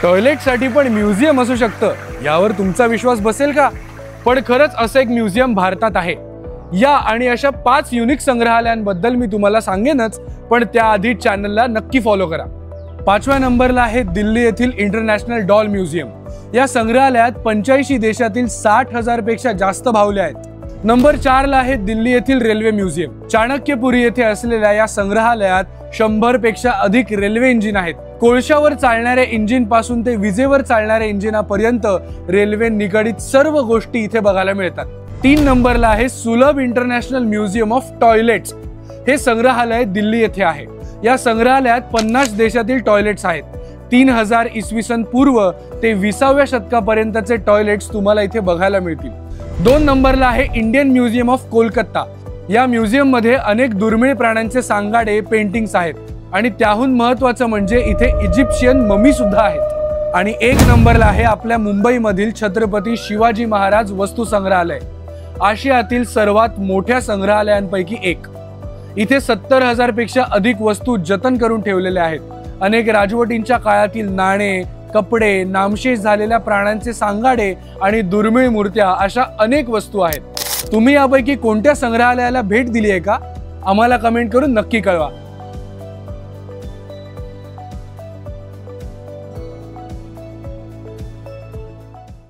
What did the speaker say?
टॉयलेटसाठी पण म्युझियम असू शकतं यावर तुमचा विश्वास बसेल का? पण खरंच असं एक म्युझियम भारतात आहे। या आणि अशा 5 युनिक संग्रहालयांबद्दल मी तुम्हाला सांगेनच, पण त्याआधी चॅनलला नक्की फॉलो करा। 5व्या नंबरला आहे दिल्ली येथील इंटरनॅशनल डॉल म्युझियम। या संग्रहालयात 85 देशातील 60,000 पेक्षा जास्त बाहुल्या आहेत। नंबर 4 ला आहे दिल्ली येथील रेल्वे म्युझियम। चाणक्यपुरी येथे असलेल्या या संग्रहालयात 100 पेक्षा अधिक रेल्वे इंजिन आहेत। कोळशावर चालणाऱ्या इंजिन पासून ते विजेवर चालणाऱ्या इंजिनापर्यंत रेल्वे निगडित सर्व गोष्टी इथे बघायला मिळतात। 3 नंबरला आहे सुलभ इंटरनॅशनल म्युझियम ऑफ टॉयलेट्स। हे संग्रहालय दिल्ली येथे आहे। या संग्रहालयात 50 देशातील टॉयलेट्स आहेत। 3000 इसवी सन पूर्व ते 20व्या शतकापर्यंतचे टॉयलेट्स तुम्हाला इथे बघायला मिळतील। 2 नंबरला आहे इंडियन म्युझियम ऑफ कोलकाता। या म्युझियम मध्ये अनेक दुर्मिळ प्राण्यांचे सांगाडे, पेंटिंग्स आहेत आणि त्याहून महत्त्वाचं म्हणजे इथे इजिप्शियन ममी सुद्धा आहेत। आणि 1 नंबरला आहे आपल्या मुंबईमधील छत्रपती शिवाजी महाराज वस्तू संग्रहालय, आशियातील सर्वात मोठ्या संग्रहालयांपैकी एक। इथे 70,000 पेक्षा अधिक वस्तू जतन करून ठेवलेल्या आहेत। अनेक राजवटींच्या काळातील नाणे, कपडे, नामशेष झालेल्या प्राण्यांचे सांगाडे आणि दुर्मिळ मूर्त्या अशा अनेक वस्तू आहेत। तुम्ही यापैकी कोणत्या संग्रहालयाला भेट दिली आहे का? आम्हाला कमेंट करून नक्की कळवा।